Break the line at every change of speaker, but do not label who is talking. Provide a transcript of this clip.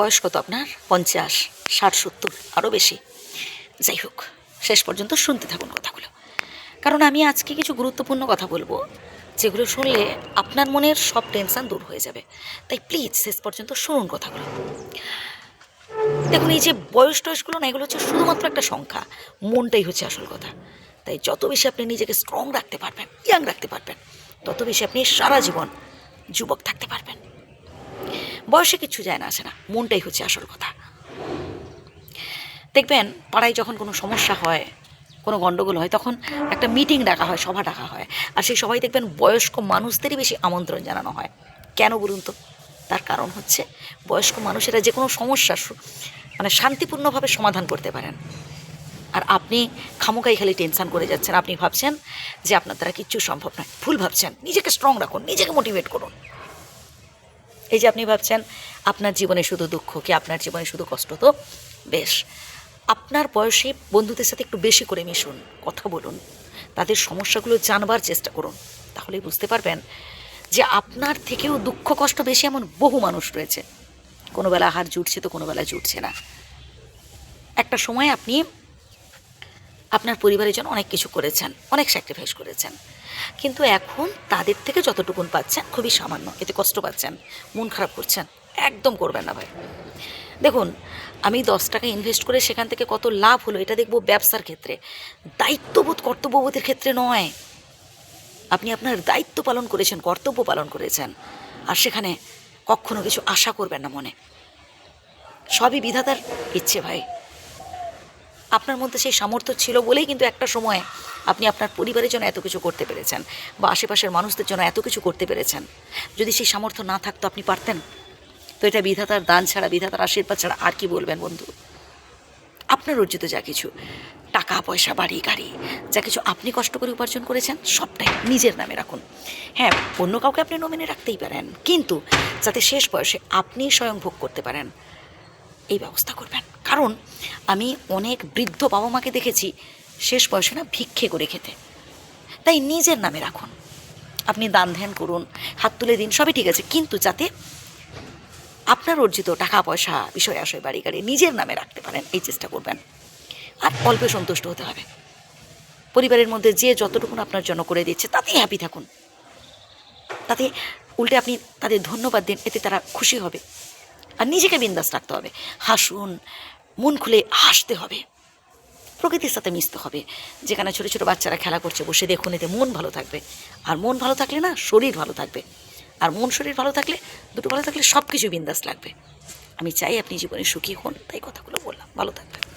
বয়স কত আপনার? 50, 60, 70, আরও বেশি? যাই হোক, শেষ পর্যন্ত শুনতে থাকুন কথাগুলো, কারণ আমি আজকে কিছু গুরুত্বপূর্ণ কথা বলবো যেগুলো শুনলে আপনার মনের সব টেনশন দূর হয়ে যাবে। তাই প্লিজ শেষ পর্যন্ত শুনুন কথাগুলো। দেখুন, এই যে বয়স টয়সগুলো না, এগুলো হচ্ছে শুধুমাত্র একটা সংখ্যা। মনটাই হচ্ছে আসল কথা। তাই যত বেশি আপনি নিজেকে স্ট্রং রাখতে পারবেন, ইয়াং রাখতে পারবেন, তত বেশি আপনি সারা জীবন যুবক থাকতে পারবেন। বয়সে কিচ্ছু যায় না আসে না, মনটাই হচ্ছে আসল কথা। দেখবেন পাড়ায় যখন কোনো সমস্যা হয়, কোনো গণ্ডগোল হয়, তখন একটা মিটিং ডাকা হয়, সভা ডাকা হয়। আর সেই সবাই দেখবেন বয়স্ক মানুষদেরই বেশি আমন্ত্রণ জানানো হয়। কেন বলুন তো? তার কারণ হচ্ছে বয়স্ক মানুষেরা যে কোনো সমস্যা মানে শান্তিপূর্ণভাবে সমাধান করতে পারেন। আর আপনি খামোকাই খালি টেনশন করে যাচ্ছেন। আপনি ভাবছেন যে আপনার দ্বারা কিচ্ছু সম্ভব নয়। ভুল ভাবছেন। নিজেকে স্ট্রং রাখুন, নিজেকে মোটিভেট করুন। এই যে আপনি ভাবছেন আপনার জীবনে শুধু দুঃখ, কি আপনার জীবনে শুধু কষ্ট, তো বেশ, আপনার বয়সী বন্ধুদের সাথে একটু বেশি করে মিশুন, কথা বলুন, তাদের সমস্যাগুলো জানবার চেষ্টা করুন। তাহলেই বুঝতে পারবেন যে আপনার থেকেও দুঃখ কষ্ট বেশি এমন বহু মানুষ রয়েছে। কোনো বেলা হার জুটছে তো কোনো বেলা জুটছে না। একটা সময় আপনি আপনার পরিবারের জন্য অনেক কিছু করেছেন, অনেক স্যাক্রিফাইস করেছেন, কিন্তু এখন তাদের থেকে যতটুকুন পাচ্ছেন খুবই সামান্য, এতে কষ্ট পাচ্ছেন, মন খারাপ করছেন। একদম করবেন না ভাই। দেখুন, আমি 10 টাকা ইনভেস্ট করে সেখান থেকে কত লাভ হলো এটা দেখব ব্যবসার ক্ষেত্রে, দায়িত্ববোধ কর্তব্যবোধের ক্ষেত্রে নয়। আপনি আপনার দায়িত্ব পালন করেছেন, কর্তব্য পালন করেছেন, আর সেখানে কখনো কিছু আশা করবেন না মনে। সবই বিধাতার ইচ্ছে ভাই। আপনার মধ্যে সেই সামর্থ্য ছিল বলেই কিন্তু একটা সময় আপনি আপনার পরিবারের জন্য এত কিছু করতে পেরেছেন, বা আশেপাশের মানুষদের জন্য এত কিছু করতে পেরেছেন। যদি সেই সামর্থ্য না থাকতো আপনি পারতেন? তো এটা বিধাতার দান ছাড়া, বিধাতার আশীর্বাদ ছাড়া আর কি বলবেন বন্ধু? আপনার অর্জিত যা কিছু টাকা পয়সা, বাড়ি গাড়ি, যা কিছু আপনি কষ্ট করে উপার্জন করেছেন, সবটাই নিজের নামে রাখুন। হ্যাঁ, অন্য কাউকে আপনি নমিনে রাখতেই পারেন, কিন্তু যাতে শেষ বয়সে আপনি স্বয়ং ভোগ করতে পারেন এই ব্যবস্থা করবেন। কারণ আমি অনেক বৃদ্ধ বাবা মাকে দেখেছি শেষ বয়সে না ভিক্ষে করে খেতে। তাই নিজের নামে রাখুন। আপনি দান ধ্যান করুন, হাত তুলে দিন, সবই ঠিক আছে, কিন্তু যাতে আপনার অর্জিত টাকা পয়সা, বিষয় আশয়, বাড়ি গাড়ি নিজের নামে রাখতে পারেন, এই চেষ্টা করবেন। আর অল্পে সন্তুষ্ট হতে হবে। পরিবারের মধ্যে যে যতটুকুন আপনার জন্য করে দিচ্ছে তাতেই হ্যাপি থাকুন। তাতে উল্টে আপনি তাদের ধন্যবাদ দিন, এতে তারা খুশি হবে। আর নিজেকে বিন্দাস রাখতে হবে। হাসুন, মন খুলে হাসতে হবে, প্রকৃতির সাথে মিশতে হবে। যেখানে ছোটো ছোটো বাচ্চারা খেলা করছে বসে দেখুন, এতে মন ভালো থাকবে। আর মন ভালো থাকলে না শরীর ভালো থাকবে। আর মন শরীর ভালো থাকলে, দুটো ভালো থাকলে সব কিছু বিন্দাস লাগবে। আমি চাই আপনি জীবনে সুখী হন, তাই কথাগুলো বললাম। ভালো থাকবেন।